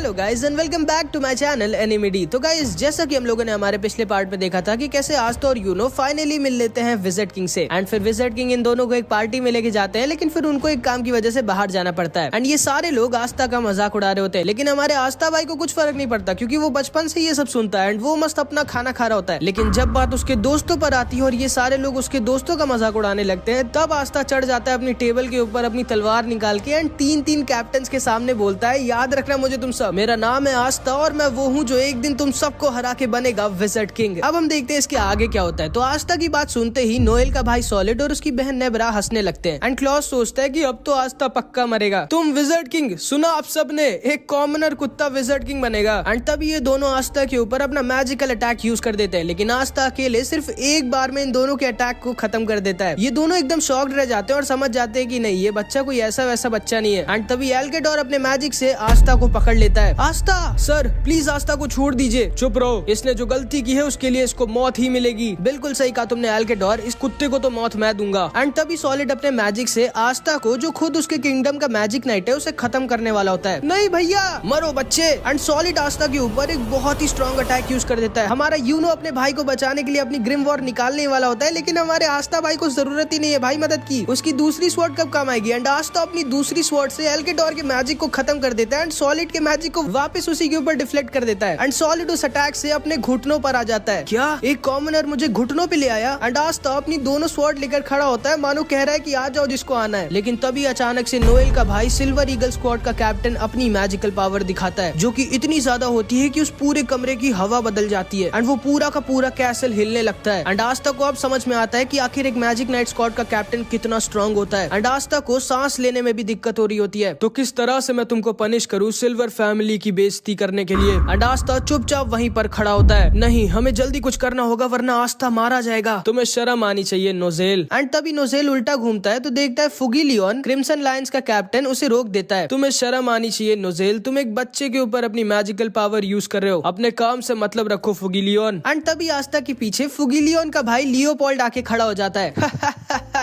Hello guys and welcome back to my channel Animedy. तो guys जैसा कि हम लोगों ने हमारे पिछले पार्ट में देखा था कि कैसे आस्था और यूनो फाइनली मिल लेते हैं विज़र्ड किंग से एंड फिर विज़र्ड किंग इन दोनों को एक पार्टी में लेके जाते हैं, लेकिन फिर उनको एक काम की वजह से बाहर जाना पड़ता है एंड ये सारे लोग आस्था का मजाक उड़ा रहे होते हैं। लेकिन हमारे आस्था भाई को कुछ फर्क नहीं पड़ता क्योंकि वो बचपन से ये सब सुनता है एंड वो मस्त अपना खाना खा रहा होता है। लेकिन जब बात उसके दोस्तों पर आती है और ये सारे लोग उसके दोस्तों का मजाक उड़ाने लगते हैं, तब आस्था चढ़ जाता है अपनी टेबल के ऊपर अपनी तलवार निकाल के एंड तीन कैप्टन के सामने बोलता है, याद रखना मुझे तुम सब, मेरा नाम है आस्था और मैं वो हूँ जो एक दिन तुम सबको हरा के बनेगा विज़र्ड किंग। अब हम देखते हैं इसके आगे क्या होता है। तो आस्था की बात सुनते ही नोएल का भाई सॉलिड और उसकी बहन नेब्रा हंसने लगते हैं एंड क्लॉस सोचता है कि अब तो आस्था पक्का मरेगा। तुम विज़र्ड किंग सुना आप सबने, एक कॉमनर कुत्ता विज़र्ड किंग बनेगा। एंड तब ये दोनों आस्था के ऊपर अपना मैजिकल अटैक यूज कर देते हैं, लेकिन आस्था अकेले सिर्फ एक बार में इन दोनों के अटैक को खत्म कर देता है। ये दोनों एकदम शॉक्ड रह जाते हैं और समझ जाते हैं कि नहीं, ये बच्चा कोई ऐसा वैसा बच्चा नहीं है। एंड तभी एल्केडोर अपने मैजिक से आस्था को पकड़ लेता है। आस्था सर प्लीज आस्था को छोड़ दीजिए। चुप रहो, इसने जो गलती की है उसके लिए इसको मौत ही मिलेगी। बिल्कुल सही कहा तुमने एल्केडोर, इस कुत्ते को तो मौत मैं दूंगा। एंड तभी सॉलिड अपने मैजिक से आस्था को, जो खुद उसके किंगडम का मैजिक नाइट है, उसे खत्म करने वाला होता है। नहीं भैया मरो बच्चे। एंड सॉलिड आस्था के ऊपर एक बहुत ही स्ट्रॉन्ग अटैक यूज कर देता है। हमारा यूनो अपने भाई को बचाने के लिए अपनी ग्रिम वॉर निकालने वाला होता है, लेकिन हमारे आस्था भाई को जरूरत ही नहीं है भाई मदद की। उसकी दूसरी स्वॉर्ड कब काम आएगी? एंड आस्था अपनी दूसरी स्वॉर्ड से एल्केडोर के मैजिक को खत्म कर देता है एंड सॉलिड के मैजिक को वापस उसी के ऊपर डिफ्लेक्ट कर देता है एंड सॉलिड उस अटैक से अपने घुटनों पर आ जाता है। क्या एक कॉमनर मुझे घुटनों पे ले आया? एंड आस्था अपनी दोनों स्वॉर्ड लेकर खड़ा होता है, मानो कह रहा है कि आ जाओ जिसको आना है। लेकिन तभी अचानक से नोएल का भाई सिल्वर ईगल स्क्वाड का कैप्टन अपनी मैजिकल पावर दिखाता है, जो कि इतनी ज्यादा होती है कि उस पूरे कमरे की हवा बदल जाती है एंड वो पूरा का पूरा कैसल हिलने लगता है। एंड आस्था को अब समझ में आता है कि आखिर एक मैजिक नाइट स्क्वाड का कैप्टन कितना स्ट्रांग होता है। एंड आस्था को सांस लेने में भी दिक्कत हो रही होती है। तो किस तरह से मैं तुमको पनिश करूं सिल्वर फैमिली की बेइज्जती करने के लिए? एंड आस्था चुपचाप वहीं पर खड़ा होता है। नहीं, हमें जल्दी कुछ करना होगा वरना आस्था मारा जाएगा। तुम्हें शर्म आनी चाहिए नोजेल। एंड तभी नोजेल उल्टा घूमता है तो देखता है फुगिलियन, क्रिम्सन लायंस का कैप्टन, उसे रोक देता है। तुम्हें शर्म आनी चाहिए नोजेल, तुम एक बच्चे के ऊपर अपनी मैजिकल पावर यूज कर रहे हो, अपने काम से मतलब रखो फुगिलियन। एंड तभी आस्था के पीछे फुगिलियन का भाई लियोपोल्ड आके खड़ा हो जाता है।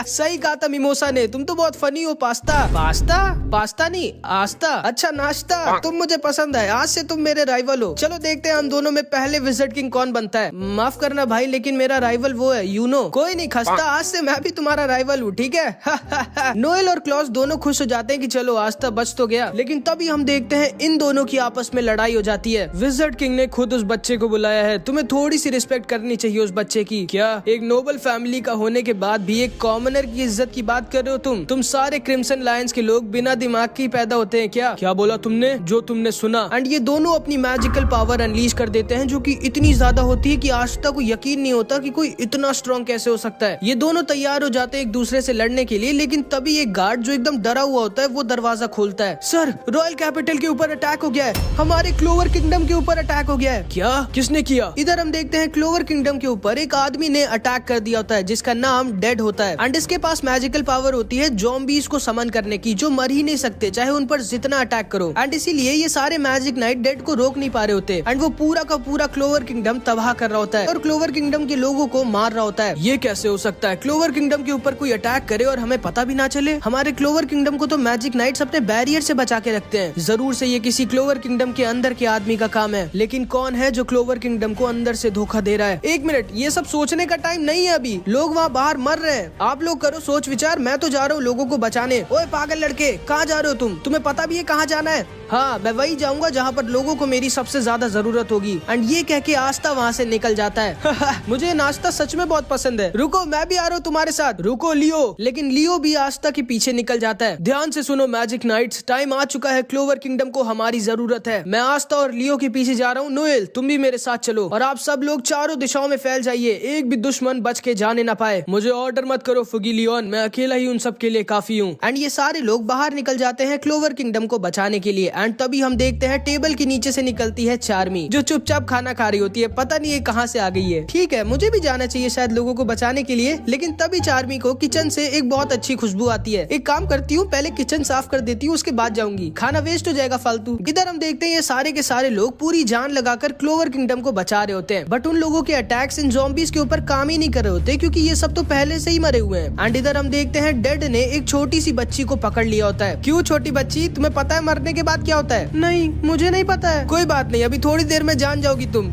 सही कहा था मिमोसा ने, तुम तो बहुत फनी हो। पास्ता पास्ता पास्ता नहीं आस्था, अच्छा नाश्ता, तुम मुझे पसंद है, आज से तुम मेरे राइवल हो। चलो देखते हैं हम दोनों में पहले विज़र्ड किंग कौन बनता है। माफ करना भाई, लेकिन मेरा राइवल वो है यूनो। कोई नहीं खस्ता, आज से मैं भी तुम्हारा राइवल हूँ, ठीक है? नोएल और क्लॉस दोनों खुश हो जाते हैं कि चलो आस्था बच तो गया। लेकिन तभी हम देखते हैं इन दोनों की आपस में लड़ाई हो जाती है। विज़र्ड किंग ने खुद उस बच्चे को बुलाया है, तुम्हें थोड़ी सी रिस्पेक्ट करनी चाहिए उस बच्चे की। क्या एक नोबल फैमिली का होने के बाद भी एक कॉमनर की इज्जत की बात कर रहे हो तुम सारे क्रिम्सन लायंस के लोग बिना दिमाग के पैदा होते हैं क्या बोला तुमने? जो तुमने सुना। एंड ये दोनों अपनी मैजिकल पावर अनलीश कर देते हैं, जो कि इतनी ज्यादा होती है कि आस्था को यकीन नहीं होता कि कोई इतना स्ट्रॉन्ग कैसे हो सकता है। ये दोनों तैयार हो जाते हैं एक दूसरे से लड़ने के लिए, लेकिन तभी एक गार्ड जो एकदम डरा हुआ होता है वो दरवाजा खोलता है। सर रॉयल कैपिटल के ऊपर अटैक हो गया है, हमारे क्लोवर किंगडम के ऊपर अटैक हो गया है। क्या? किसने किया? इधर हम देखते हैं क्लोवर किंगडम के ऊपर एक आदमी ने अटैक कर दिया होता है जिसका नाम डेड होता है एंड इसके पास मैजिकल पावर होती है ज़ॉम्बीज़ को समन करने की, जो मर ही नहीं सकते चाहे उन पर जितना अटैक करो। एंड इसीलिए ये सारे मैजिक नाइट डेड को रोक नहीं पा रहे होते एंड वो पूरा का पूरा क्लोवर किंगडम तबाह कर रहा होता है और क्लोवर किंगडम के लोगों को मार रहा होता है। ये कैसे हो सकता है? क्लोवर किंगडम के ऊपर कोई अटैक करे और हमें पता भी ना चले? हमारे क्लोवर किंगडम को तो मैजिक नाइट्स अपने बैरियर से बचा के रखते हैं। जरूर से ये किसी क्लोवर किंगडम के अंदर के आदमी का काम है, लेकिन कौन है जो क्लोवर किंगडम को अंदर से धोखा दे रहा है? एक मिनट, ये सब सोचने का टाइम नहीं है अभी, लोग वहाँ बाहर मर रहे हैं। आप लोग करो सोच विचार, मैं तो जा रहा हूँ लोगों को बचाने। ओए पागल लड़के, कहाँ जा रहे हो तुम? तुम्हें पता भी है कहाँ जाना है? हाँ, मैं वही जाऊंगा जहाँ पर लोगों को मेरी सबसे ज्यादा जरूरत होगी। एंड ये कह के आस्था वहाँ से निकल जाता है। मुझे नाश्ता सच में बहुत पसंद है। रुको, मैं भी आ रहा हूँ तुम्हारे साथ। रुको लियो। लेकिन लियो भी आस्था के पीछे निकल जाता है। ध्यान से सुनो मैजिक नाइट्स, टाइम आ चुका है, क्लोवर किंगडम को हमारी जरूरत है। मैं आस्था और लियो के पीछे जा रहा हूँ। नोएल तुम भी मेरे साथ चलो और आप सब लोग चारों दिशाओं में फैल जाइए, एक भी दुश्मन बच के जाने ना पाए। मुझे ऑर्डर मत करो फुगिलियन, मैं अकेला ही उन सब के लिए काफी हूँ। एंड ये सारे लोग बाहर निकल जाते हैं क्लोवर किंगडम को बचाने के लिए। एंड तभी हम देखते हैं टेबल के नीचे से निकलती है चार्मी, जो चुपचाप खाना खा रही होती है। पता नहीं ये कहाँ से आ गई है। ठीक है, मुझे भी जाना चाहिए शायद लोगों को बचाने के लिए, लेकिन तभी चार्मी को किचन से एक बहुत अच्छी खुशबू आती है। एक काम करती हूँ, पहले किचन साफ कर देती हूँ, उसके बाद जाऊंगी, खाना वेस्ट हो जाएगा फालतू। इधर हम देखते हैं ये सारे के सारे लोग पूरी जान लगाकर क्लोवर किंगडम को बचा रहे होते हैं, बट उन लोगों के अटैक्स इन ज़ॉम्बीज़ के ऊपर काम ही नहीं कर रहे होते क्योंकि ये सब तो पहले से ही मरे हुए हैं। एंड इधर हम देखते हैं डेड ने एक छोटी सी बच्ची को पकड़ लिया होता है। क्यों छोटी बच्ची, तुम्हें पता है मरने के बाद बाद क्या होता है? नहीं, मुझे नहीं पता है। कोई बात नहीं, अभी थोड़ी देर में जान जाओगी तुम।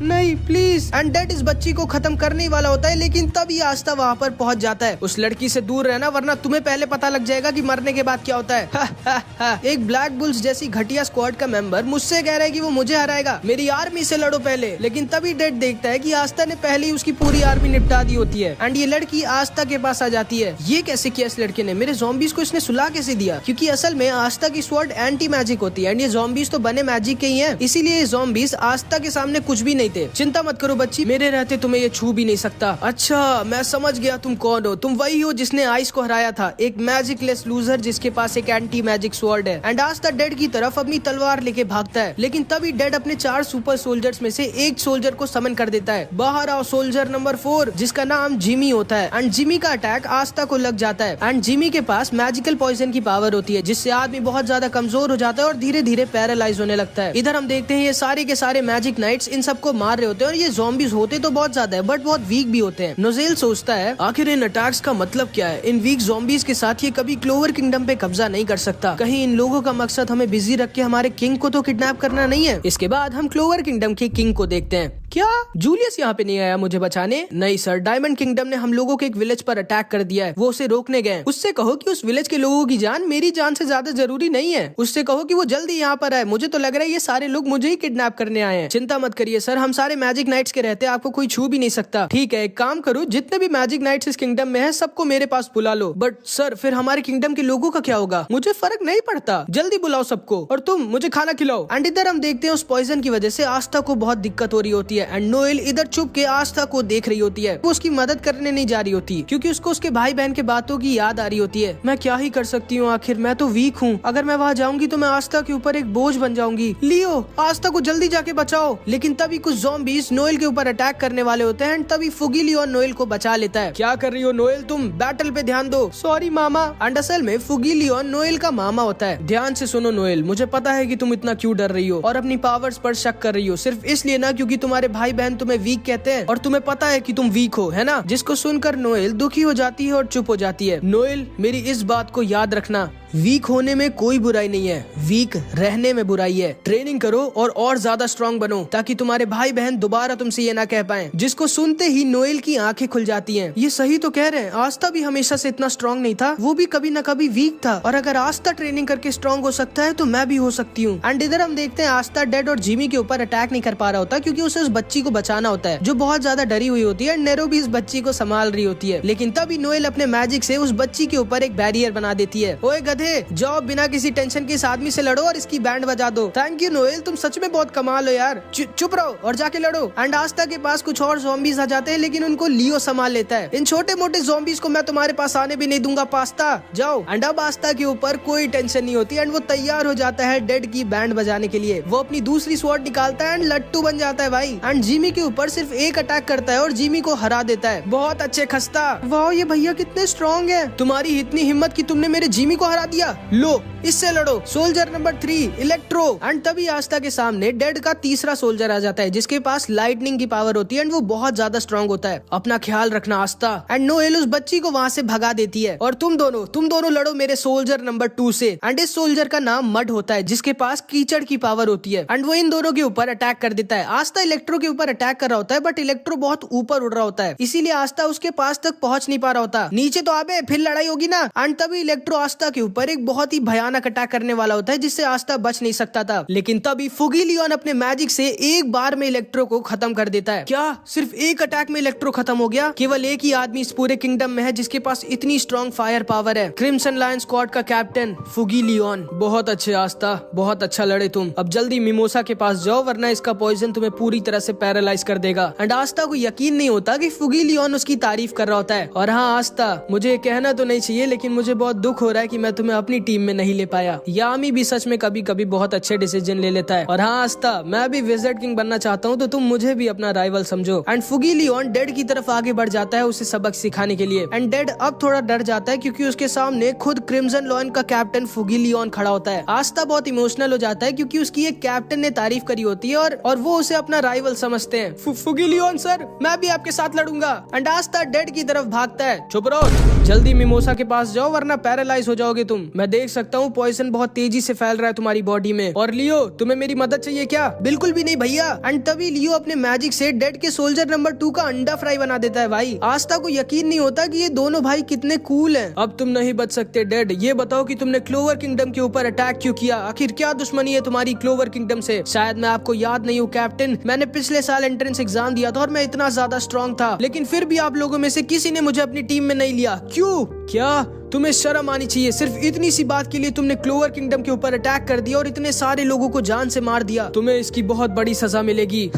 नहीं प्लीज। एंड डेड इस बच्ची को खत्म करने वाला होता है, लेकिन तभी आस्था वहाँ पर पहुँच जाता है। उस लड़की से दूर रहना, वरना तुम्हें पहले पता लग जाएगा कि मरने के बाद क्या होता है। एक ब्लैक बुल्स जैसी घटिया स्क्वाड का मेंबर मुझसे कह रहा है कि वो मुझे हराएगा, मेरी आर्मी से लड़ो पहले। लेकिन तभी डेड देखता है कि आस्था ने पहले ही उसकी पूरी आर्मी निपटा दी होती है। एंड ये लड़की आस्था के पास आ जाती है। ये कैसे किया इस लड़के ने? मेरे ज़ॉम्बीज़ को इसने सुला कैसे दिया? क्योंकि असल में आस्था की स्वॉर्ड एंटी मैजिक होती है एंड ये ज़ॉम्बीज़ तो बने मैजिक के ही हैं, इसीलिए ये ज़ॉम्बीज़ आस्था के सामने कुछ भी नहीं थे। चिंता मत करो बच्ची, मेरे रहते तुम्हें ये छू भी नहीं सकता। अच्छा, मैं समझ गया तुम कौन हो। तुम वही हो जिसने आइस को हराया था, एक मैजिकलेस लूजर जिसके पास एक एंटी मैजिक स्वॉर्ड है। एंड आस्था डेड की तरफ अपनी तलवार लेके भागता है, लेकिन तभी डेड अपने 4 सुपर सोल्जर्स में से एक सोल्जर को समन कर देता है। बाहर आओ सोल्जर नंबर 4, जिसका नाम जिमी होता है। एंड जिमी का अटैक आस्था को लग जाता है। एंड जिमी के पास मैजिकल पॉइजन की पावर होती है, जिससे आदमी बहुत ज्यादा कमजोर हो जाता है और धीरे धीरे पैरालाइज होने लगता है। इधर हम देखते हैं ये सारे के सारे मैजिक नाइट्स इन सबको मार रहे होते हैं और ये ज़ॉम्बीज़ होते तो बहुत ज्यादा है बट बहुत वीक भी होते हैं। नोज़ेल सोचता है आखिर इन अटैक्स का मतलब क्या है? इन वीक ज़ॉम्बीज़ के साथ ये कभी क्लोवर किंगडम पे कब्जा नहीं कर सकता। कहीं इन लोगों का मकसद हमें बिजी रख के हमारे किंग को तो किडनैप करना नहीं है। इसके बाद हम क्लोवर किंगडम के किंग को देखते हैं। क्या जूलियस यहाँ पे नहीं आया मुझे बचाने? नहीं सर, डायमंड किंगडम ने हम लोगों के एक विलेज पर अटैक कर दिया है, वो उसे रोकने गए। उससे कहो कि उस विलेज के लोगों की जान मेरी जान से ज्यादा जरूरी नहीं है। उससे कहो कि वो जल्दी यहाँ पर आए, मुझे तो लग रहा है ये सारे लोग मुझे ही किडनैप करने आए हैं। चिंता मत करिए सर, हम सारे मैजिक नाइट्स के रहते, आपको कोई छू भी नहीं सकता। ठीक है, एक काम करो, जितने भी मैजिक नाइट्स इस किंगडम में है सबको मेरे पास बुला लो। बट सर फिर हमारे किंगडम के लोगों का क्या होगा? मुझे फर्क नहीं पड़ता, जल्दी बुलाओ सबको और तुम मुझे खाना खिलाओ। एंड इधर हम देखते हैं उस पॉइजन की वजह से आस्था को बहुत दिक्कत हो रही होती है। एंड नोएल इधर चुप के आस्था को देख रही होती है। वो उसकी मदद करने नहीं जा रही होती क्योंकि उसको उसके भाई बहन के बातों की याद आ रही होती है। मैं क्या ही कर सकती हूँ, आखिर मैं तो वीक हूँ। अगर मैं वहाँ जाऊंगी तो मैं आस्था के ऊपर एक बोझ बन जाऊंगी। लियो, आस्था को जल्दी जाके बचाओ। लेकिन तभी कुछ ज़ॉम्बीज़ नोएल के ऊपर अटैक करने वाले होते हैं। तभी फुगी लियोन नोएल को बचा लेता है। क्या कर रही हो नोएल, तुम बैटल पे ध्यान दो। Sorry mama. एंड असल में फुगी लियोन नोएल का मामा होता है। ध्यान से सुनो नोएल, मुझे पता है कि तुम इतना क्यों डर रही हो और अपनी पावर्स पर शक कर रही हो, सिर्फ इसलिए ना क्योंकि तुम्हारे भाई बहन तुम्हें वीक कहते हैं और तुम्हें पता है कि तुम वीक हो, है ना? जिसको सुनकर नोएल दुखी हो जाती है और चुप हो जाती है। नोएल, मेरी इस बात को याद रखना, वीक होने में कोई बुराई नहीं है, वीक रहने में बुराई है। ट्रेनिंग करो और ज्यादा स्ट्रांग बनो ताकि तुम्हारे भाई बहन दोबारा तुमसे ये ना कह पाए। जिसको सुनते ही नोएल की आंखें खुल जाती हैं। ये सही तो कह रहे हैं, आस्था भी हमेशा से इतना स्ट्रांग नहीं था, वो भी कभी न कभी वीक था। और अगर आस्था ट्रेनिंग करके स्ट्रांग हो सकता है तो मैं भी हो सकती हूँ। एंड इधर हम देखते हैं आस्था डेड और जिमी के ऊपर अटैक नहीं कर पा रहा होता क्योंकि उसे उस बच्ची को बचाना होता है जो बहुत ज्यादा डरी हुई होती है। नेरो भी इस बच्ची को संभाल रही होती है, लेकिन तभी नोएल अपने मैजिक से उस बच्ची के ऊपर एक बैरियर बना देती है। ओए गधे, जाओ बिना किसी टेंशन के इस आदमी से लड़ो और इसकी बैंड बजा दो। थैंक यू नोएल, तुम सच में बहुत कमाल हो यार। चुप रहो और जाके लड़ो। एंड आस्था के पास कुछ और ज़ॉम्बीज़ आ जाते हैं, लेकिन उनको लियो संभाल लेता है। इन छोटे मोटे ज़ॉम्बीज़ को मैं तुम्हारे पास आने भी नहीं दूंगा, पास्ता जाओ। एंड अब आस्था के ऊपर कोई टेंशन नहीं होती एंड वो तैयार हो जाता है डेड की बैंड बजाने के लिए। वो अपनी दूसरी स्वॉर्ड निकालता है एंड लट्टू बन जाता है भाई। एंड जिमी के ऊपर सिर्फ एक अटैक करता है और जिमी को हरा देता है। बहुत अच्छे खस्ता, वाह ये भैया कितने स्ट्रॉन्ग है। तुम्हारी इतनी हिम्मत कि तुमने मेरे जिमी को हरा दिया, लो इससे लड़ो। Soldier number 3 electro. एंड तभी आस्था के सामने डेड का तीसरा सोल्जर आ जाता है जिसके पास लाइटनिंग की पावर होती है एंड वो बहुत ज्यादा स्ट्रांग होता है। अपना ख्याल रखना आस्था। एंड नोएल उस बच्ची को वहाँ से भगा देती है और तुम दोनों लड़ो मेरे सोल्जर नंबर 2 से। एंड इस सोल्जर का नाम मड होता है जिसके पास कीचड़ की पावर होती है एंड वो इन दोनों के ऊपर अटैक कर देता है। आस्था इलेक्ट्रो के ऊपर अटैक कर रहा होता है बट इलेक्ट्रो बहुत ऊपर उड़ रहा होता है, इसीलिए आस्था उसके पास तक पहुंच नहीं पा रहा होता। नीचे तो आबे फिर लड़ाई होगी ना। एंड तभी इलेक्ट्रो आस्था के ऊपर एक बहुत ही भयानक अटैक करने वाला होता है जिससे आस्था बच नहीं सकता था। लेकिन तभी फुगी लियोन अपने मैजिक से एक बार में इलेक्ट्रो को खत्म कर देता है। क्या सिर्फ एक अटैक में इलेक्ट्रो खत्म हो गया? केवल एक ही आदमी इस पूरे किंगडम में है जिसके पास इतनी स्ट्रॉन्ग फायर पावर है, क्रिम्सन लायन स्क्वाड का कैप्टन फुगी लियोन। बहुत अच्छे आस्था, बहुत अच्छा लड़े तुम। अब जल्दी मिमोसा के पास जाओ वरना इसका पॉइजन तुम्हें पूरी तरह से पैरालाइज कर देगा। एंड आस्था को यकीन नहीं होता कि फुगी लियोन उसकी तारीफ कर रहा होता है। और हाँ आस्था, मुझे कहना तो नहीं चाहिए लेकिन मुझे बहुत दुख हो रहा है कि मैं तुम्हें अपनी टीम में नहीं ले पाया। यामी भी सच में कभी कभी बहुत अच्छे डिसीजन ले लेता है। और हाँ आस्था, मैं भी विज़र्ड किंग बनना चाहता हूँ तो तुम मुझे भी अपना राइवल समझो। एंड फुगी लियोन डेड की तरफ आगे बढ़ जाता है उसे सबक सिखाने के लिए। एंड डेड अब थोड़ा डर जाता है क्योंकि उसके सामने खुद क्रिम्सन लॉयन का कैप्टन फुगी लियोन खड़ा होता है। आस्था बहुत इमोशनल हो जाता है क्योंकि उसकी एक कैप्टन ने तारीफ करी होती है और वो उसे अपना राइवल समझते हैं। फुगी लियोन सर, मैं भी आपके साथ लड़ूंगा। एंड आस्था डेड की तरफ भागता है। चुप रहो, जल्दी मिमोसा के पास जाओ वरना पैरालाइज हो जाओगे तुम। मैं देख सकता हूँ वो पॉइजन बहुत तेजी से फैल रहा है तुम्हारी बॉडी में। और लियो, तुम्हें मेरी मदद चाहिए क्या? बिल्कुल भी नहीं भैया। एंड तभी लियो अपने मैजिक से डेड के सोल्जर नंबर 2 का अंडा फ्राई बना देता है। भाई आस्था को यकीन नहीं होता कि ये दोनों भाई कितने कूल हैं। अब तुम नहीं बच सकते डेड। ये बताओ कि तुमने क्लोवर किंगडम के ऊपर अटैक क्यों किया? आखिर क्या दुश्मनी है तुम्हारी क्लोवर किंगडम से? शायद मैं आपको याद नहीं हूँ कैप्टन, मैंने पिछले साल एंट्रेंस एग्जाम दिया था और मैं इतना ज्यादा स्ट्रॉन्ग था, लेकिन फिर भी आप लोगों में से किसी ने मुझे अपनी टीम में नहीं लिया। क्यों? क्या तुम्हें शर्म आनी चाहिए? सिर्फ इतनी सी बात के लिए तुमने क्लोवर किंगडम के ऊपर अटैक कर दिया और इतने सारे लोगों को जान से मार दिया। तुम्हें इसकी बहुत बड़ी सजा मिलेगी।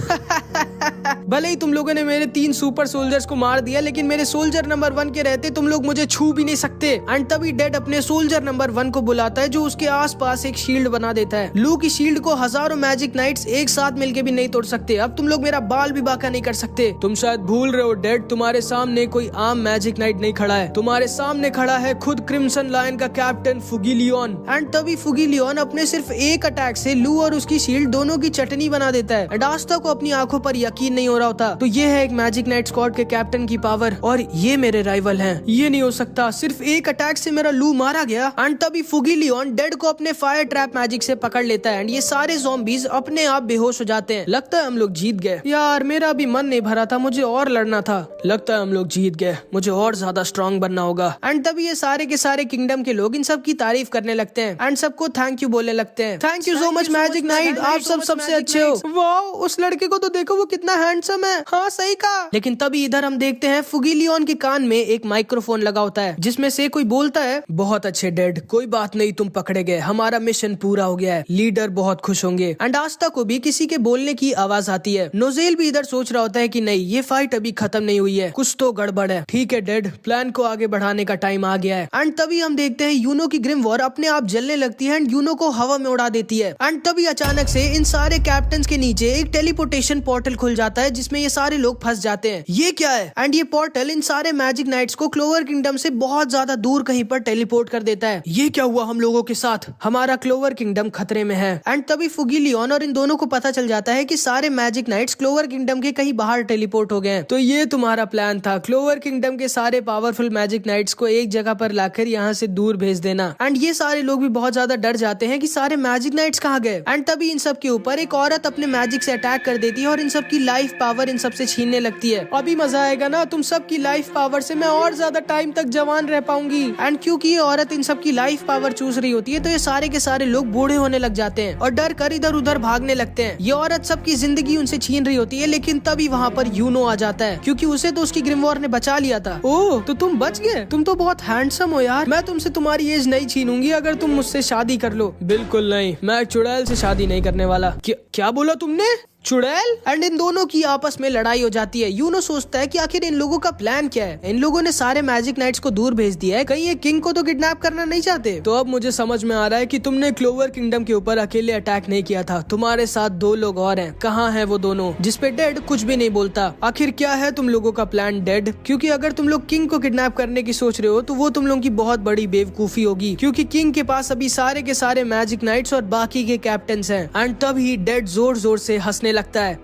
भले ही तुम लोगों ने मेरे 3 सुपर सोल्जर्स को मार दिया, लेकिन मेरे सोल्जर नंबर 1 के रहते तुम लोग मुझे छू भी नहीं सकते। एंड तभी डेड अपने सोल्जर नंबर 1 को बुलाता है, जो उसके आसपास एक शील्ड बना देता है। लू की शील्ड को हजारों मैजिक नाइट्स एक साथ मिलके भी नहीं तोड़ सकते। अब तुम लोग मेरा बाल भी बांका नहीं कर सकते। तुम शायद भूल रहे हो डेड, तुम्हारे सामने कोई आम मैजिक नाइट नहीं खड़ा है, तुम्हारे सामने खड़ा है खुद क्रिम्सन लायन का कैप्टन फुगिलियन। एंड तभी फुगिलियन अपने सिर्फ एक अटैक से लू और उसकी शील्ड दोनों की चटनी बना देता है। एंड आस्था को अपनी आंखों पर यकीन नहीं हो रहा होता। तो ये है एक मैजिक नाइट स्क्वाड के कैप्टन की पावर, और ये मेरे राइवल हैं। ये नहीं हो सकता, सिर्फ एक अटैक से मेरा लू मारा गया। एंड तभी फुगिलियन डेड को अपने फायर ट्रैप मैजिक से पकड़ लेता है। एंड ये सारे ज़ॉम्बीज अपने आप बेहोश हो जाते हैं। लगता है हम लोग जीत गए। यार मेरा भी मन नहीं भरा था, मुझे और लड़ना था। लगता है हम लोग जीत गए, मुझे और ज्यादा स्ट्रॉन्ग बनना होगा। एंड तभी ये सारे के सारे किंगडम के लोग इन सब की तारीफ करने लगते हैं एंड सबको थैंक यू बोलने लगते हैं। Thank you so much magic night, आप सब सबसे अच्छे हो। वाओ, उस लड़के को तो देखो, वो कितना हैंडसम है। हाँ सही कहा। लेकिन तभी इधर हम देखते हैं फुगिलियन के कान में एक माइक्रोफोन लगा होता है, जिसमें से कोई बोलता है, बहुत अच्छे डेड, कोई बात नहीं, तुम पकड़े गए, हमारा मिशन पूरा हो गया है, लीडर बहुत खुश होंगे। एंड आस्था को भी किसी के बोलने की आवाज आती है। नोजेल भी इधर सोच रहा होता है कि नहीं, ये फाइट अभी खत्म नहीं हुई है, कुछ तो गड़बड़ है। ठीक है डेड, प्लान को आगे बढ़ाने का टाइम आ गया है। एंड तभी हम देखते हैं यूनो की ग्रिम वॉर अपने आप जलने लगती है एंड यूनो को हवा में उड़ा देती है। एंड तभी अचानक से इन सारे कैप्टन्स के नीचे एक टेलीपोर्टेशन पोर्टल खुल जाता है, जिसमें ये सारे लोग फंस जाते हैं। ये क्या है? एंड ये पोर्टल इन सारे मैजिक नाइट्स को क्लोवर किंगडम से बहुत ज्यादा दूर कहीं पर टेलीपोर्ट कर देता है। ये क्या हुआ हम लोगों के साथ? हमारा क्लोवर किंगडम खतरे में है। एंड तभी फुगिलियन और इन दोनों को पता चल जाता है कि सारे मैजिक नाइट्स क्लोवर किंगडम के कहीं बाहर टेलीपोर्ट हो गए हैं। तो ये तुम्हारा प्लान था, क्लोवर किंगडम के सारे पावरफुल मैजिक नाइट्स को एक जगह पर लाकर यहाँ से दूर भेज देना। एंड ये सारे लोग भी बहुत ज्यादा डर जाते हैं कि सारे मैजिक नाइट्स कहाँ गए। एंड तभी इन सब के ऊपर एक औरत अपने मैजिक से अटैक कर देती है और इन सब की लाइफ पावर इन सब से छीनने लगती है। अभी मजा आएगा ना, तुम सब की लाइफ पावर से मैं और ज्यादा टाइम तक जवान रह पाऊंगी। एंड क्योंकि ये औरत इन सब की लाइफ पावर चूस रही होती है, तो ये सारे के सारे लोग बूढ़े होने लग जाते हैं और डर कर इधर उधर भागने लगते हैं। ये औरत सबकी जिंदगी उनसे छीन रही होती है, लेकिन तभी वहाँ पर यूनो आ जाता है, क्योंकि उसे तो उसकी ग्रिम वॉर ने बचा लिया था। ओह, तो तुम बच गए, तुम तो बहुत हैंडसम हो यार। मैं तुमसे तुम्हारी एज नहीं छीनूंगी अगर तुम मुझसे शादी कर लो। बिल्कुल नहीं, मैं चुड़ैल से शादी नहीं करने वाला। क्या बोला तुमने? चुड़ैल? एंड इन दोनों की आपस में लड़ाई हो जाती है। यूनो सोचता है कि आखिर इन लोगों का प्लान क्या है। इन लोगों ने सारे मैजिक नाइट्स को दूर भेज दिया है, कहीं ये किंग को तो किडनैप करना नहीं चाहते। तो अब मुझे समझ में आ रहा है कि तुमने क्लोवर किंगडम के ऊपर अकेले अटैक नहीं किया था, तुम्हारे साथ 2 लोग और हैं। कहाँ हैं वो दोनों? जिसपे डेड कुछ भी नहीं बोलता। आखिर क्या है तुम लोगों का प्लान डेड? क्योंकि अगर तुम लोग किंग को किडनैप करने की सोच रहे हो तो वो तुम लोगों की बहुत बड़ी बेवकूफी होगी, क्योंकि किंग के पास अभी सारे के सारे मैजिक नाइट्स और बाकी के कैप्टन्स हैं। एंड तभी डेड जोर जोर से हंसने लगता है।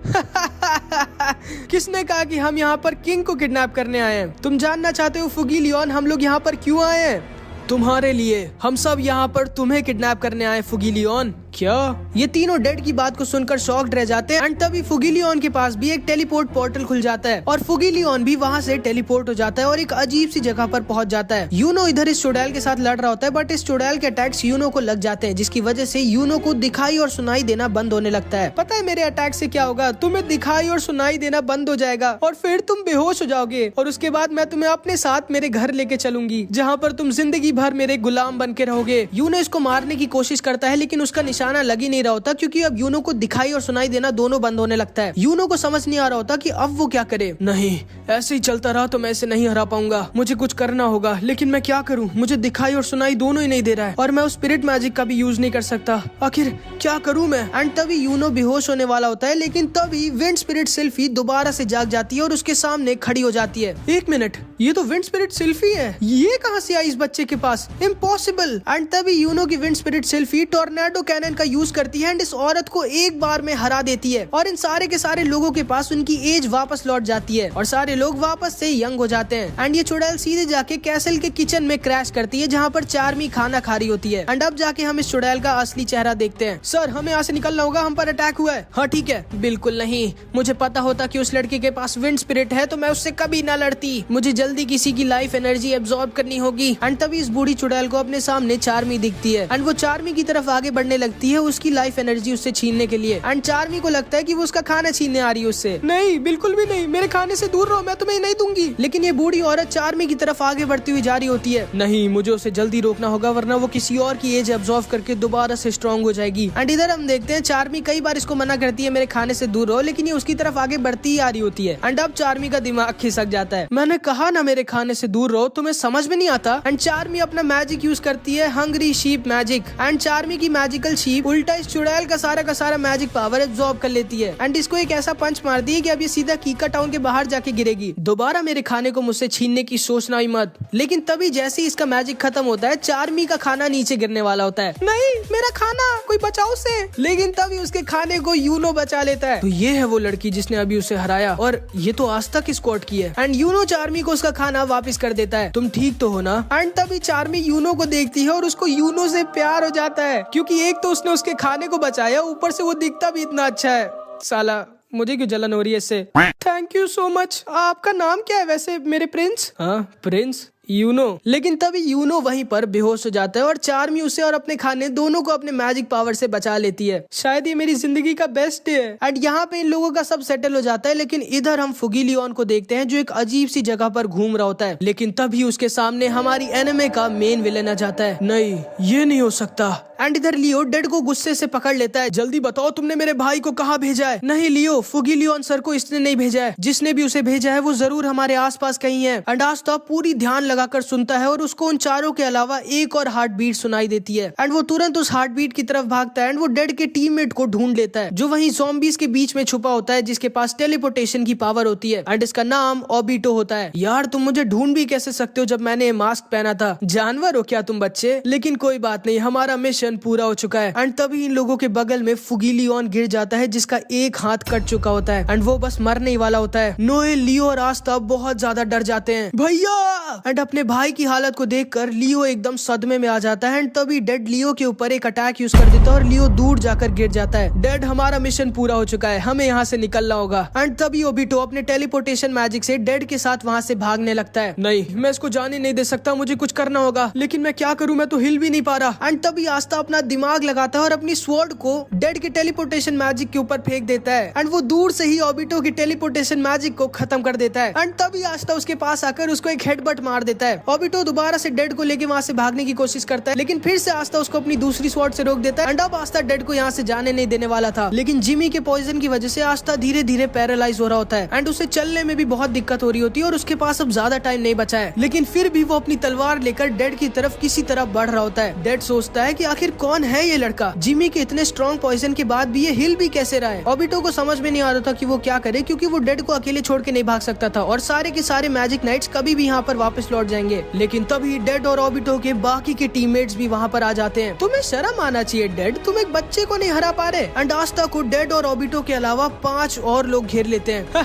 किसने कहा कि हम यहाँ पर किंग को किडनैप करने आए हैं? तुम जानना चाहते हो फुगिलियन हम लोग यहाँ पर क्यों आए हैं? तुम्हारे लिए। हम सब यहाँ पर तुम्हें किडनैप करने आए फुगिलियन। क्या? ये तीनों डेड की बात को सुनकर शॉक्ड रह जाते हैं। एंड तभी फुगिलियन के पास भी एक टेलीपोर्ट पोर्टल खुल जाता है और फुगिलियन भी वहाँ से टेलीपोर्ट हो जाता है और एक अजीब सी जगह पर पहुंच जाता है। यूनो इधर इस चुड़ैल के साथ लड़ रहा होता है, बट इस चुड़ैल के अटैक्स यूनो को लग जाते हैं, जिसकी वजह से यूनो को दिखाई और सुनाई देना बंद होने लगता है। पता है मेरे अटैक से क्या होगा? तुम्हें दिखाई और सुनाई देना बंद हो जाएगा और फिर तुम बेहोश हो जाओगे, और उसके बाद मैं तुम्हें अपने साथ मेरे घर लेके चलूंगी, जहाँ पर तुम जिंदगी भर मेरे गुलाम बन के रहोगे। यूनो इसको मारने की कोशिश करता है, लेकिन उसका निशाना लग ही नहीं रहा होता, क्योंकि अब यूनो को दिखाई और सुनाई देना दोनों बंद होने लगता है। यूनो को समझ नहीं आ रहा होता कि अब वो क्या करे। नहीं, ऐसे ही चलता रहा तो मैं इसे नहीं हरा पाऊंगा, मुझे कुछ करना होगा। लेकिन मैं क्या करूं? मुझे दिखाई और सुनाई दोनों ही नहीं दे रहा है, और मैं उस स्पिरिट मैजिक का भी यूज नहीं कर सकता। आखिर क्या करूं मैं? एंड तभी यूनो बेहोश होने वाला होता है, लेकिन तभी विंड स्पिरिट सिल्फी दोबारा से जाग जाती है और उसके सामने खड़ी हो जाती है। एक मिनट, ये तो विंड स्पिरिट सिल्फी है, ये कहाँ से आई इस बच्चे के पास? इम्पॉसिबल। एंड तभी यूनो की wind spirit Sylphy tornado cannon का यूज करती है एंड इस औरत को एक बार में हरा देती है और इन सारे के सारे लोगों के पास उनकी एज वापस लौट जाती है और सारे लोग वापस से यंग हो जाते हैं। एंड ये चुड़ैल सीधे जाके कैसल के किचन में क्रैश करती है जहाँ पर चार्मी खाना खा रही होती है। एंड अब जाके हम इस चुड़ैल का असली चेहरा देखते हैं। सर, हमें यहाँ से निकलना होगा, हम पर अटैक हुआ है। हाँ ठीक है। बिल्कुल नहीं, मुझे पता होता कि उस लड़के के पास विंड स्पिरिट है तो मैं उससे कभी ना लड़ती। मुझे जल्दी किसी की लाइफ एनर्जी एब्जॉर्ब करनी होगी। एंड तभी इस बूढ़ी चुड़ैल को अपने सामने चार्मी दिखती है एंड वो चार्मी की तरफ आगे बढ़ने लगती है उसकी लाइफ एनर्जी उससे छीनने के लिए। एंड चार्मी को लगता है कि वो उसका खाना छीनने आ रही है उससे। नहीं, बिल्कुल भी नहीं, मेरे खाने से दूर रहो, मैं तुम्हें नहीं दूंगी। लेकिन ये बूढ़ी औरत चार्मी की तरफ आगे बढ़ती हुई जा रही होती है। नहीं, मुझे उसे जल्दी रोकना होगा वरना वो किसी और की एज एब्जॉर्ब करके दोबारा से स्ट्रॉन्ग हो जाएगी। एंड इधर हम देखते हैं चार्मी कई बार इसको मना करती है मेरे खाने से दूर रहो, लेकिन ये उसकी तरफ आगे बढ़ती ही आ रही होती है। एंड अब चार्मी का दिमाग खिसक जाता है। मैंने कहा ना मेरे खाने से दूर रहो, तुम्हें समझ में नहीं आता। एंड चार्मी अपना मैजिक यूज करती है, hungry sheep magic. And Charmy की मैजिकल शीप उल्टा इस चुड़ैल का सारा मैजिक पावर एब्जॉर्ब कर लेती है एंड इसको एक ऐसा पंच मारती है कि अब ये सीधा कीका टाउन के बाहर जाके गिरेगी। दोबारा मेरे खाने को मुझसे छीनने की सोचना ही मत। लेकिन तभी जैसे ही इसका मैजिक खत्म होता है चार्मी का खाना नीचे गिरने वाला होता है। नहीं, मेरा खाना, कोई बचाओ उसे। लेकिन तभी उसके खाने को यूनो बचा लेता है। तो ये है वो लड़की जिसने अभी उसे हराया और ये तो आज तक स्क्वाड की है। एंड यूनो चार्मी को उसका खाना वापस कर देता है। तुम ठीक तो हो ना? एंड तभी चार्मी यूनो को देखती है और उसको यूनो से प्यार हो जाता है क्योंकि एक तो उसने उसके खाने को बचाया, ऊपर से वो दिखता भी इतना अच्छा है। साला, मुझे क्यों जलन हो रही है इससे? Thank you so much. आपका नाम क्या है वैसे मेरे प्रिंस? हाँ, प्रिंस यूनो। लेकिन तभी यूनो वहीं पर बेहोश हो जाता है और चार्मी उसे और अपने खाने दोनों को अपने मैजिक पावर से बचा लेती है। शायद ये मेरी जिंदगी का बेस्ट डे है। एंड यहाँ पे इन लोगों का सब सेटल हो जाता है। लेकिन इधर हम फुगीलियन को देखते हैं जो एक अजीब सी जगह पर घूम रहा होता है। लेकिन तभी उसके सामने हमारी एनिमे का मेन विलेन आ जाता है। नहीं, ये नहीं हो सकता। एंड इधर लियो डेड को गुस्से से पकड़ लेता है। जल्दी बताओ तुमने मेरे भाई को कहाँ भेजा है? नहीं लियो, फुगीलियन सर को इसने नहीं भेजा है। जिसने भी उसे भेजा है वो जरूर हमारे आसपास कहीं है। एंड आज तो पूरी ध्यान लगाकर सुनता है और उसको उन चारों के अलावा एक और हार्ट बीट सुनाई देती है। एंड वो तुरंत उस हार्ट बीट की तरफ भागता है एंड वो डेड के टीममेट को ढूंढ लेता है जो वहीं ज़ॉम्बीज के बीच में छुपा होता है जिसके पास टेलीपोर्टेशन की पावर होती है। एंड इसका नाम ओबिटो होता है। यार, तुम मुझे ढूंढ भी कैसे सकते हो जब मैंने मास्क पहना था? जानवर हो क्या तुम बच्चे? लेकिन कोई बात नहीं, हमारा मिशन पूरा हो चुका है। एंड तभी इन लोगों के बगल में फुगीलियन गिर जाता है जिसका एक हाथ कट चुका होता है एंड वो बस मरने ही वाला होता है। नोएल, लियो और आस्था बहुत ज्यादा डर जाते हैं। भैया! एंड अपने भाई की हालत को देखकर लियो एकदम सदमे में आ जाता है एंड तभी डेड लियो के ऊपर एक अटैक यूज कर देता है और लियो दूर जाकर गिर जाता है। डेड, हमारा मिशन पूरा हो चुका है, हमें यहाँ से निकलना होगा। एंड तभी ओबिटो अपने टेलीपोर्टेशन मैजिक से डेड के साथ वहाँ से भागने लगता है। नहीं, मैं इसको जाने नहीं दे सकता, मुझे कुछ करना होगा। लेकिन मैं क्या करूँ, मैं तो हिल भी नहीं पा रहा। एंड तभी आस्था अपना दिमाग लगाता है और अपनी स्वॉर्ड को डेड के टेलीपोर्टेशन मैजिक के ऊपर फेंक देता है एंड वो दूर से ही ओबिटो की टेलीपोर्टेशन मैजिक को खत्म कर देता है। एंड तभी आस्था उसके पास आकर उसको एक हेडबट मार देता है। ओबिटो दोबारा से डेड को लेके वहाँ से भागने की कोशिश करता है लेकिन फिर से आस्था उसको अपनी दूसरी स्वॉर्ड से रोक देता है। एंड अब आस्था डेड को यहाँ से जाने नहीं देने वाला था, लेकिन जिमी के पॉइजन की वजह से आस्था धीरे धीरे पैरालाइज हो रहा होता है एंड उसे चलने में भी बहुत दिक्कत हो रही होती है और उसके पास अब ज्यादा टाइम नहीं बचा है। लेकिन फिर भी वो अपनी तलवार लेकर डेड की तरफ किसी तरह बढ़ रहा होता है। डेड सोचता है कि आखिर कौन है ये लड़का? जिमी के इतने स्ट्रॉन्ग पॉइजन के बाद भी ये हिल भी कैसे रहा है? ओबिटो को समझ में नहीं आ रहा था कि वो क्या करे क्योंकि वो डेड को अकेले छोड़ के नहीं भाग सकता था और सारे के सारे मैजिक नाइट्स कभी भी यहाँ पर वापस लौट जाएंगे। लेकिन तभी डेड और ओबिटो के बाकी के टीममेट्स भी वहाँ पर आ जाते हैं। तुम्हें शर्म आना चाहिए डेड, तुम एक बच्चे को नहीं हरा पा रहे। एंड आस्था को डेड और ओबिटो के अलावा 5 और लोग घेर लेते हैं।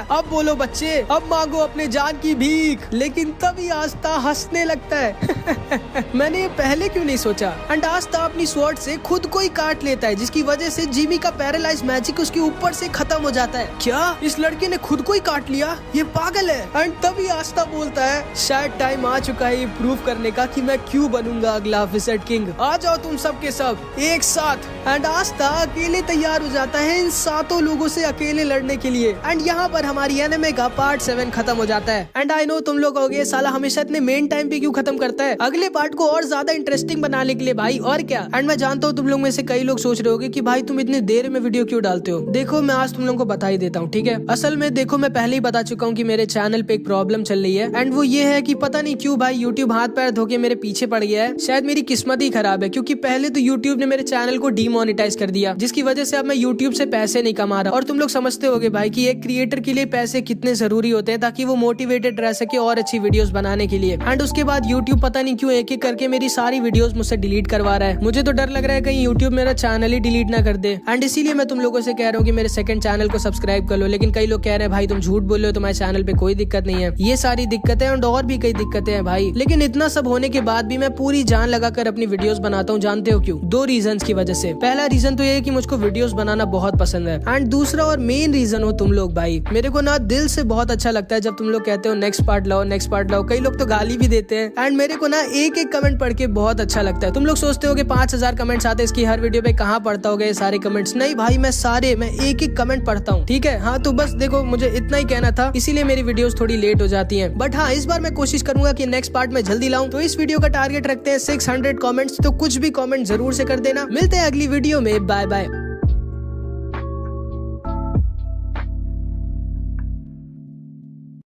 अब बोलो बच्चे, अब मांगो अपने जान की भीख। लेकिन तभी आस्था हंसने लगता है। मैंने ये पहले क्यों नहीं सोचा? एंड आस्था अपनी स्वॉर्ड से खुद को ही काट लेता है जिसकी वजह से जिमी का पैरालाइज मैजिक उसके ऊपर से खत्म हो जाता है। क्या इस लड़के ने खुद को ही काट लिया? ये पागल है। एंड तभी आस्था बोलता है शायद टाइम आ चुका है ये प्रूव करने का कि मैं क्यों बनूंगा अगला विज़र्ड किंग। आ जाओ तुम सब के सब एक साथ। एंड आस्था अकेले तैयार हो जाता है इन 7 लोगों से अकेले लड़ने के लिए। एंड यहाँ पर हमारी एनिमे का पार्ट 7 खत्म हो जाता है। एंड आई नो तुम लोग कहोगे साला हमेशा इतने मेन टाइम पे क्यों खत्म करता है? अगले पार्ट को और ज्यादा इंटरेस्टिंग बनाने के लिए भाई, और क्या। एंड मैं जानता हूँ तुम लोग में से कई लोग सोच रहे होगे कि भाई तुम इतनी देर में वीडियो क्यों डालते हो। देखो मैं आज तुम लोगों को बता ही देता हूँ, ठीक है। असल में देखो मैं पहले ही बता चुका हूँ कि मेरे चैनल पे एक प्रॉब्लम चल रही है एंड वो ये है कि पता नहीं क्यों भाई यूट्यूब हाथ पैर धोके मेरे पीछे पड़ गया है। शायद मेरी किस्मत ही खराब है क्योंकि पहले तो यूट्यूब ने मेरे चैनल को डीमोनेटाइज कर दिया जिसकी वजह से अब मैं यूट्यूब से पैसे नहीं कमा रहा। और तुम लोग समझते होगे भाई कि एक क्रिएटर के लिए पैसे कितने जरूरी होते हैं ताकि वो मोटिवेटेड रह सके और अच्छी वीडियोस बनाने के लिए। एंड उसके बाद यूट्यूब पता नहीं क्यों एक एक करके मेरी सारी वीडियोस मुझसे से डिलीट करवा रहा है। मुझे तो डर लग रहा है कहीं यूट्यूब मेरा चैनल ही डिलीट ना कर दे। एंड इसीलिए मैं तुम लोगों से कह रहा हूँ कि मेरे सेकंड चैनल को सब्सक्राइब कर लो। लेकिन कई लोग कह रहे हैं भाई तुम झूठ बोल रहे हो, तुम्हारे चैनल पे कोई दिक्कत नहीं है। ये सारी दिक्कतें और भी कई दिक्कतें हैं भाई, लेकिन इतना सब होने के बाद भी मैं पूरी जान लगाकर अपनी वीडियोस बनाता हूँ। जानते हो क्यों? 2 रीजंस की वजह से। पहला रीजन तो ये है कि मुझको वीडियोस बनाना बहुत पसंद है। एंड दूसरा और मेन रीजन हो तुम लोग भाई। मेरे को ना दिल से बहुत अच्छा लगता है जब तुम लोग कहते हो नेक्स्ट पार्ट लाओ, नेक्स्ट पार्ट लाओ। कई लोग तो गाली भी देते हैं। एंड मेरे को ना एक एक कमेंट पढ़ के बहुत अच्छा लगता है। तुम लोग सोचते हो कि 5000 कमेंट्स आते हैं इसकी हर वीडियो पे, कहाँ पढ़ता होगा ये सारे कमेंट्स? नहीं भाई, मैं एक एक कमेंट पढ़ता हूँ, ठीक है। हाँ तो बस देखो, मुझे इतना ही कहना था, इसीलिए मेरी वीडियोस थोड़ी लेट हो जाती हैं। बट हाँ, इस बार मैं कोशिश करूंगा कि नेक्स्ट पार्ट में जल्दी लाऊं। तो इस वीडियो का टारगेट रखते हैं 600 कमेंट्स। तो कुछ भी कमेंट जरूर से कर देना। मिलते हैं अगली वीडियो में, बाय बाय।